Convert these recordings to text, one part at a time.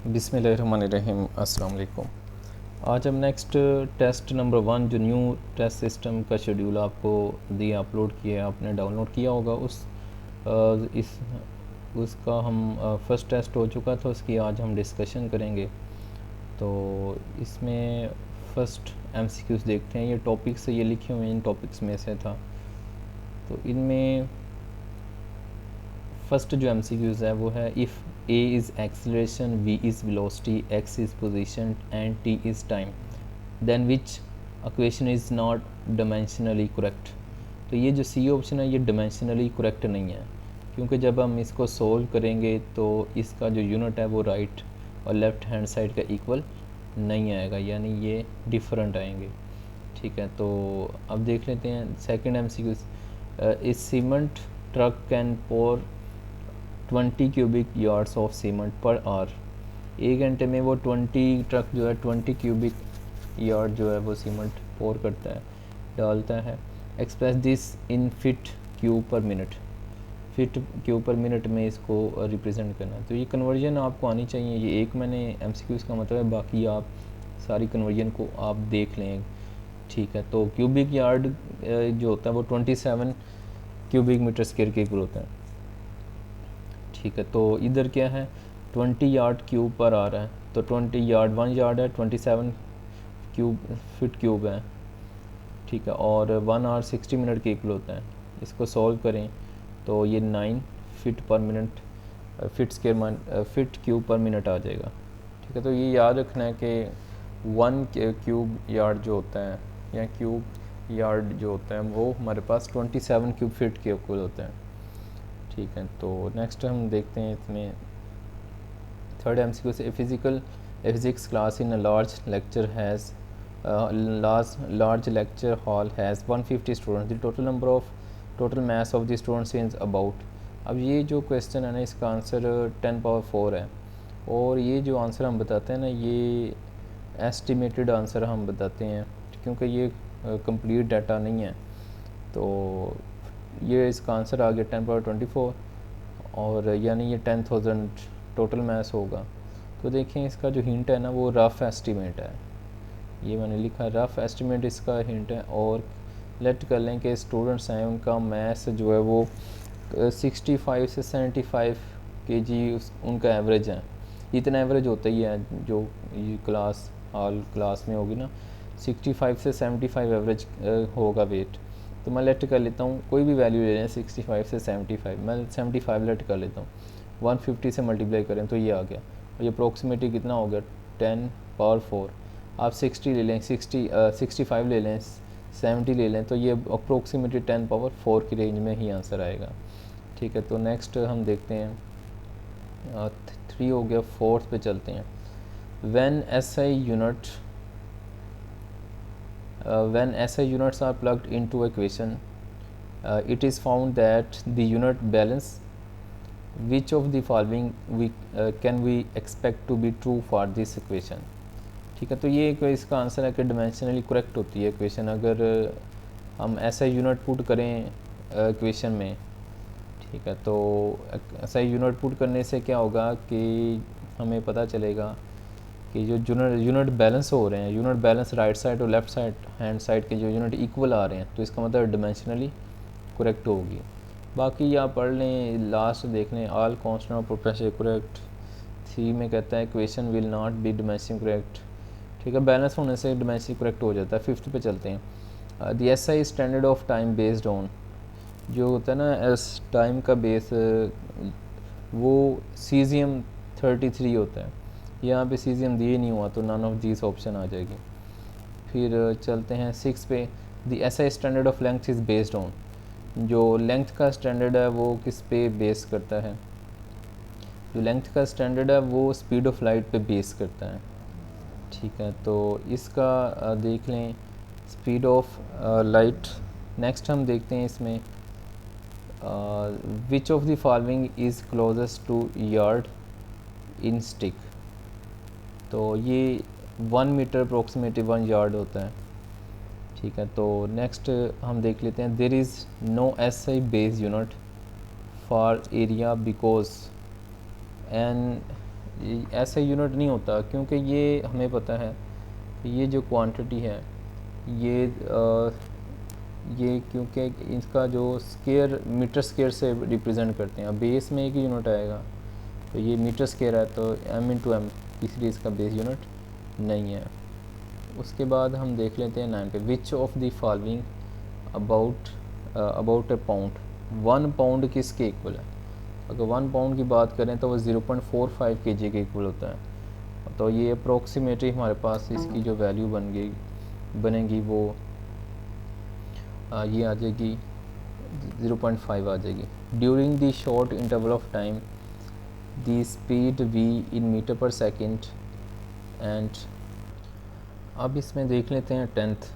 बिस्मिल्लाहिर्रहमानिर्रहीम। अस्सलाम वालेकुम। आज हम नेक्स्ट टेस्ट नंबर 1 जो न्यू टेस्ट सिस्टम का शेड्यूल आपको दिया अपलोड किया आपने डाउनलोड किया होगा इस उसका हम फर्स्ट टेस्ट हो चुका था, उसकी आज हम डिस्कशन करेंगे। तो इसमें फ़र्स्ट एमसीक्यूज़ देखते हैं। ये टॉपिक्स ये लिखे हुए हैं, इन टॉपिक्स में से था। तो इनमें फर्स्ट जो एमसीक्यूज़ है वो है if a is acceleration, v is velocity, x is position and t is time, then which equation is not dimensionally correct. तो ये जो सी ऑप्शन है ये डायमेंशनली करेक्ट नहीं है, क्योंकि जब हम इसको सोल्व करेंगे तो इसका जो यूनिट है वो राइट और लेफ़्ट हैंड साइड का इक्वल नहीं आएगा, यानी ये डिफरेंट आएंगे। ठीक है, तो अब देख लेते हैं सेकंड एमसीक्यू। इस cement truck can pour 20 cubic yards of cement per hour. 1 घंटे में वो 20 ट्रक जो है 20 क्यूबिक यार्ड जो है वो सीमेंट पोर करता है, डालता है। Express this in fit cube per minute. Feet cube per minute में इसको रिप्रेजेंट करना है। तो ये कन्वर्जन आपको आनी चाहिए। ये एक मैंने एमसीक्यूज़ का मतलब है, बाकी आप सारी कन्वर्जन को आप देख लें। ठीक है, तो क्यूबिक यार्ड जो होता है वो 27 क्यूबिक मीटर स्क्वायर के इक्वल होता है। ठीक है, तो इधर क्या है 20 यार्ड क्यूब पर आ रहा है, तो 20 यार्ड 1 यार्ड है, 27 क्यूब फिट क्यूब है। ठीक है, और 1 आवर 60 मिनट के इक्वल होता है। इसको सॉल्व करें तो ये 9 feet per minute feet cube per minute आ जाएगा। ठीक है, तो ये याद रखना है कि 1 क्यूब यार्ड जो होता है या क्यूब यार्ड जो होता है वो हमारे पास 27 क्यूब फिट के इक्वल होता है। ठीक है, तो नेक्स्ट हम देखते हैं इसमें थर्ड एमसीक्यू से physics class in a large lecture has large lecture hall has 150 students. The total mass of the students is about। अब ये जो क्वेश्चन है ना इसका आंसर 10 पावर 4 है, और ये जो आंसर हम बताते हैं ना ये एस्टिमेटेड आंसर हम बताते हैं, क्योंकि ये कंप्लीट डाटा नहीं है। तो ये इसका आंसर आ गया 10 पावर 24, और यानी ये 10,000 टोटल मैथ होगा। तो देखें इसका जो हिंट है ना वो रफ़ एस्टिमेट है, ये मैंने लिखा रफ़ एस्टिमेट इसका हिंट है। और लेट कर लें कि स्टूडेंट्स हैं उनका मैथ्स जो है वो 65 से 75 केजी उनका एवरेज है। इतना एवरेज होता ही है जो ये क्लास में होगी ना, 65 से 75 एवरेज होगा वेट। तो मैं लेट कर लेता हूँ, कोई भी वैल्यू ले लें 65 से 75, मैं 75 लेट कर लेता हूँ। 150 से मल्टीप्लाई करें तो ये आ गया, और ये अप्रोक्सीमेटली कितना हो गया 10 पावर 4। आप 60 ले लें, 65 ले लें, 70 ले लें, तो ये अप्रोक्सीमेटली 10 पावर 4 की रेंज में ही आंसर आएगा। ठीक है, तो नेक्स्ट हम देखते हैं 3 हो गया, फोर्थ पे चलते हैं। When SI units are plugged into equation, it is found that the unit balance which of the following can we expect to be true for this equation। ठीक है, तो ये इसका आंसर है कि डिमेंशनली करेक्ट होती है इक्वेशन अगर हम SI यूनिट पुट करें इक्वेशन में। ठीक है, तो SI यूनिट पुट करने से क्या होगा कि हमें पता चलेगा कि जो यूनिट बैलेंस हो रहे हैं, यूनिट बैलेंस राइट साइड और लेफ़्ट साइड हैंड साइड के जो यूनिट इक्वल आ रहे हैं, तो इसका मतलब डिमेंशनली करेक्ट होगी। बाकी आप पढ़ लें, लास्ट देख लें, all constant of proportion correct. 3 में कहता है equation will not be dimensionally correct. ठीक है, बैलेंस होने से डिमेंशनली करेक्ट हो जाता है। 5th पे चलते हैं। The SI standard of time based on, जो होता है ना एस टाइम का बेस वो सीजियम 33 होता है। यहाँ पे सीजियम दिए नहीं हुआ तो नन ऑफ दीज ऑप्शन आ जाएगी। फिर चलते हैं 6 पे। The SI standard of length is based on, जो लेंथ का स्टैंडर्ड है वो किस पे बेस करता है, जो लेंथ का स्टैंडर्ड है वो स्पीड ऑफ लाइट पे बेस करता है। ठीक है, तो इसका देख लें स्पीड ऑफ लाइट। नेक्स्ट हम देखते हैं इसमें which of the following is closest to yard in stick. तो ये 1 मीटर अप्रोक्सीमेटली 1 यार्ड होता है। ठीक है, तो नेक्स्ट हम देख लेते हैं there is no SI base unit for area because an ऐसा यूनिट नहीं होता, क्योंकि ये हमें पता है ये जो क्वांटिटी है ये क्योंकि इसका जो स्केयर मीटर स्केयर से रिप्रेजेंट करते हैं, अब बेस में एक यूनिट आएगा, तो ये मीटर स्केयर है, तो m/m, इसलिए इसका बेस यूनिट नहीं है। उसके बाद हम देख लेते हैं 9 पे, विच of the following about a pound, 1 pound किसके इक्वल है। अगर 1 पाउंड की बात करें तो वो 0.45 kg के इक्वल होता है। तो ये अप्रोक्सीमेटली हमारे पास इसकी जो वैल्यू बनेगी वो ये आ जाएगी 0.5 आ जाएगी। During the short interval of time the speed v in metre per second and, अब इसमें देख लेते हैं 10th।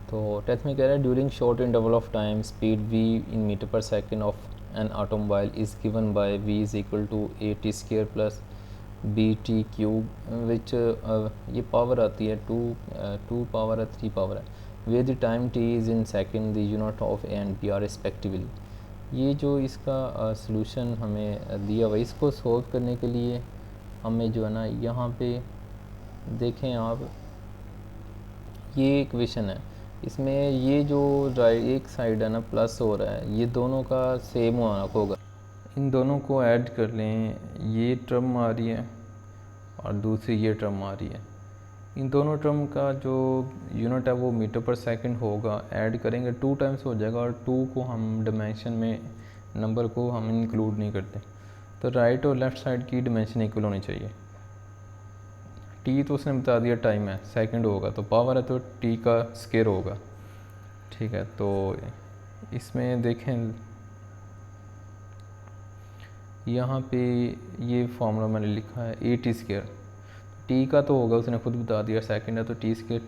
तो 10th में कह रहा है during short interval of time speed v in metre per second of an automobile is given by v is equal to at² plus bt³ which ये पावर आती है 2 पावर है 3 पावर है, way the time t is in second the unit of A and P R respectively. ये जो इसका solution हमें दिया हुआ, इसको सॉल्व करने के लिए हमें जो है ना यहाँ पे देखें आप, ये इक्वेशन है, इसमें ये जो एक साइड है ना प्लस हो रहा है, ये दोनों का सेम होगा, इन दोनों को ऐड कर लें, ये टर्म आ रही है और दूसरी ये टर्म आ रही है, इन दोनों टर्म का जो यूनिट है वो मीटर पर सेकंड होगा, ऐड करेंगे 2 टाइम्स हो जाएगा, और 2 को हम डिमेंशन में नंबर को हम इंक्लूड नहीं करते, तो राइट और लेफ़्ट साइड की डिमेंशन इक्वल होनी चाहिए। टी तो उसने बता दिया टाइम है, सेकंड होगा, तो पावर है तो टी का स्केयर होगा, ठीक है। तो इसमें देखें यहाँ पे ये फार्मूला मैंने लिखा है at², टी का तो होगा उसने खुद बता दिया, सेकंड है तो t²,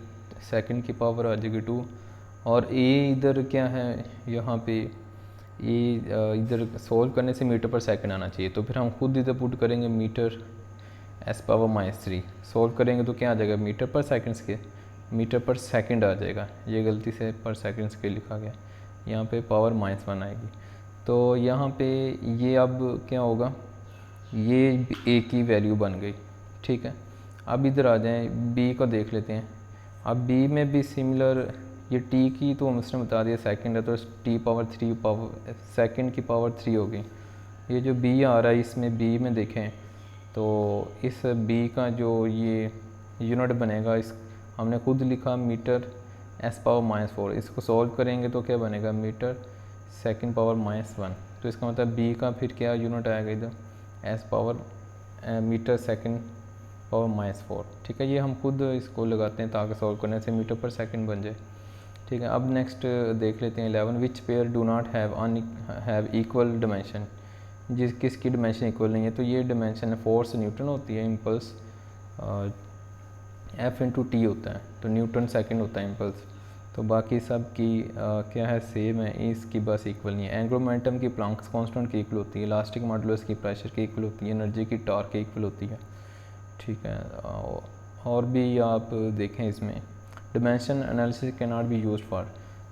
सेकंड की पावर आ जाएगी 2, और a इधर क्या है यहाँ पे इधर सोल्व करने से मीटर पर सेकंड आना चाहिए, तो फिर हम खुद इधर पुट करेंगे मीटर s⁻³ सोल्व करेंगे तो क्या आ जाएगा मीटर पर सेकंड आ जाएगा, ये गलती से पर सेकंड के लिखा गया, यहाँ पे पावर -1 आएगी। तो यहाँ पे ये अब क्या होगा, ये a की वैल्यू बन गई, ठीक है। अब इधर आ जाएं, b को देख लेते हैं। अब b में भी सिमिलर, ये t की तो उसने बता दिया सेकंड है, तो t⁻3 सेकंड की पावर 3 हो गई। ये जो b आ रहा है इसमें b में देखें तो इस b का जो ये यूनिट बनेगा, इस हमने खुद लिखा मीटर s⁻⁻4, इसको सॉल्व करेंगे तो क्या बनेगा मीटर सेकंड पावर -1, तो इसका मतलब b का फिर क्या यूनिट आएगा इधर मीटर सेकंड पावर -4, ठीक है। ये हम खुद इसको लगाते हैं ताकि सॉल्व करने से मीटर पर सेकंड बन जाए, ठीक है। अब नेक्स्ट देख लेते हैं 11, which pair do not have equal dimension, किसकी डिमेंशन इक्वल नहीं है, तो ये डिमेंशन है फोर्स न्यूटन होती है, इम्पल्स F/T होता है, तो न्यूटन सेकंड होता है इम्पल्स, तो बाकी सब की क्या है सेम है, इसकी बस इक्वल नहीं है। एंगुलर मोमेंटम की प्लैंक्स कांस्टेंट की इक्वल होती है, इलास्टिक मॉडुलस की प्रेशर की इक्वल होती है, एनर्जी की टॉर्क की इक्वल होती है, ठीक है। और भी आप देखें इसमें dimension analysis can not be used for,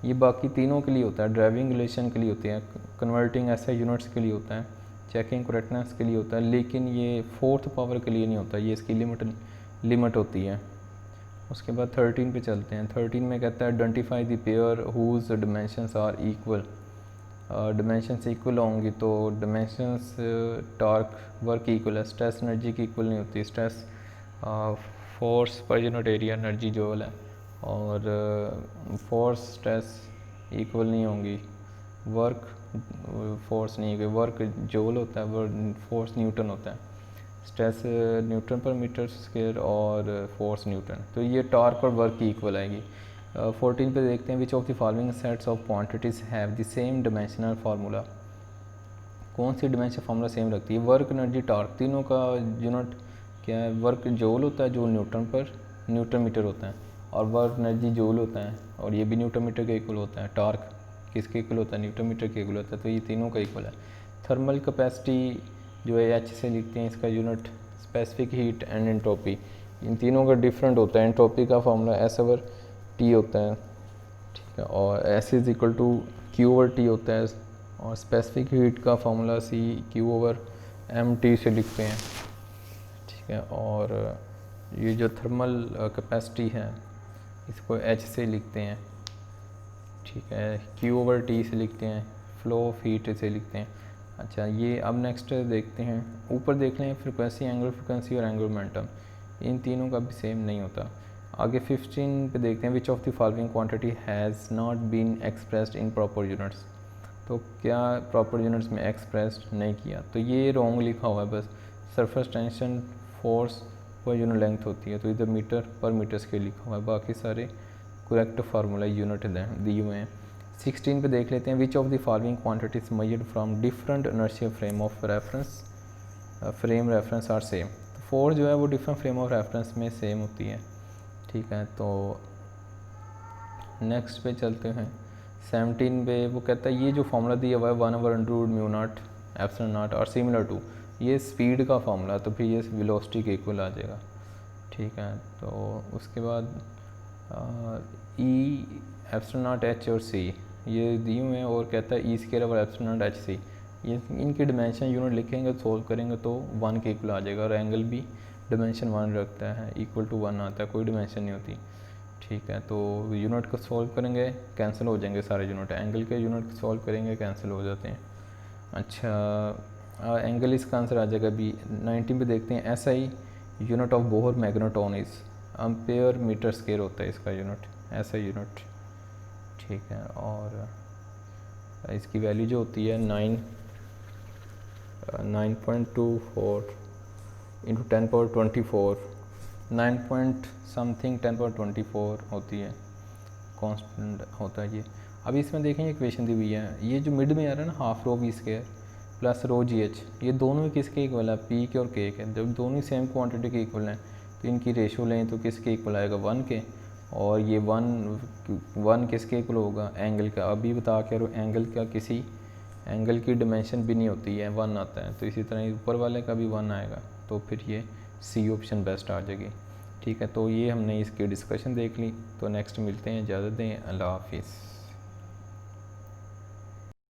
ये बाकी तीनों के लिए होता है, ड्राइविंग रिलेशन के लिए होती है, कन्वर्टिंग ऐसे यूनिट्स के लिए होता है, चेकिंग करेक्टनेस के लिए होता है, लेकिन ये 4th पावर के लिए नहीं होता, ये इसकी लिमिट होती है। उसके बाद 13 पे चलते हैं। 13 में कहता है identify the pair whose dimensions are equal, dimensions equal होंगी तो डिमेंशंस टॉर्क वर्क इक्वल है, स्ट्रेस एनर्जी की इक्वल नहीं होती, stress force per unit area energy joule है, और फोर्स स्ट्रेस इक्वल नहीं होंगी, वर्क फोर्स नहीं है, वर्क जोल होता है, वर्क फोर्स न्यूटन होता है, स्ट्रेस न्यूटन पर मीटर स्क्वायर और फोर्स न्यूटन, तो ये टॉर्क और वर्क की इक्वल आएगी। 14 पे देखते हैं which of the following sets of quantities have the same dimensional formula, कौन सी डिमेंशन फार्मूला सेम रखती है, वर्क एनर्जी टॉर्क, तीनों का यूनिट क्या है, वर्क जोल होता है, जो न्यूटन मीटर होता है, और वर्क एनर्जी जोल होता है, और ये भी न्यूटन मीटर के इक्वल होता है, टॉर्क किसके इक्वल होता है, न्यूटन मीटर के इक्वल होता है, तो ये तीनों का इक्वल है। थर्मल कैपेसिटी जो है एच से लिखते हैं, इसका unit specific heat and entropy, इन तीनों का डिफरेंट होता है, एंट्रोपी का फार्मूला S/T होता है, ठीक है, और S is equal to Q/T होता है, और स्पेसिफिक हीट का फार्मूला CQ/mT से लिखते हैं, ठीक है। और ये जो थर्मल कैपेसिटी है इसको H से लिखते हैं, ठीक है, Q/T से लिखते हैं, फ्लो ऑफ हीट से लिखते हैं। अच्छा, ये अब नेक्स्ट देखते हैं, ऊपर देख लें फ्रिक्वेंसी, एंगुलर फ्रिक्वेंसी और एंगुलर मोमेंटम, इन तीनों का भी सेम नहीं होता। आगे 15 पे देखते हैं, which of the following quantity has not been expressed in proper units. तो क्या प्रॉपर यूनिट्स में एक्सप्रेस्ड नहीं किया, तो ये रॉन्ग लिखा हुआ है बस। Surface tension force per unit length होती है, तो इधर मीटर पर मीटर स्केल लिखा हुआ है, बाकी सारे करेक्ट फार्मूला यूनिट दिए हुए हैं। 16 पे देख लेते हैं, which of the following quantities measured from different inertia frame of reference reference are same. तो फोर्स जो है वो डिफरेंट फ्रेम ऑफ रेफरेंस में सेम होती है, ठीक है। तो नेक्स्ट पे चलते हैं, 17 पे वो कहता है ये जो फार्मूला दिया हुआ है 1/√μ0 एप्सिलॉन नॉट और सिमिलर टू, ये स्पीड का फार्मूला, तो फिर ये वेलोसिटी के इक्वल आ जाएगा, ठीक है। तो उसके बाद ई एप्सिलॉन नॉट एच और सी ये दिए हुए हैं, और कहता है E² एप्सिलॉन नॉट HC, ये इनके डिमेंशन यूनिट लिखेंगे, सोल्व करेंगे तो 1 के इक्वल आ जाएगा, और एंगल भी डिमेंशन 1 रखता है, इक्वल टू 1 आता है, कोई डिमेंशन नहीं होती, ठीक है। तो यूनिट को सॉल्व करेंगे कैंसिल हो जाएंगे सारे यूनिट, एंगल के यूनिट सॉल्व करेंगे कैंसिल हो जाते हैं। अच्छा, एंगल इसका आंसर आ जाएगा बी। 19 पे देखते हैं, SI unit of Bohr magneton is ampere metre square होता है इसका यूनिट, SI यूनिट, ठीक है। और इसकी वैल्यू जो होती है 9.24 इंटू 10⁻24 9 पॉइंट समथिंग 10⁻24 होती है, कांस्टेंट होता है ये। अभी इसमें देखें इक्वेशन दी हुई है, ये जो मिड में आ रहा है ना हाफ रो V² प्लस रो GH, ये दोनों ही किसके इक्वल है, P के और K के। जब दोनों ही सेम क्वांटिटी के इक्वल हैं तो इनकी रेशो लें तो किसके इक्वल आएगा, 1 के, और ये 1 किसके इक्वल होगा, एंगल का। अभी बता के एंगल का किसी एंगल की डिमेंशन भी नहीं होती है, 1 आता है, तो इसी तरह ऊपर वाले का भी 1 आएगा, तो फिर ये C ऑप्शन बेस्ट आ जाएगी, ठीक है। तो ये हमने इसकी डिस्कशन देख ली, तो नेक्स्ट मिलते हैं, इजाज़त दें, अल्लाह हाफिज़।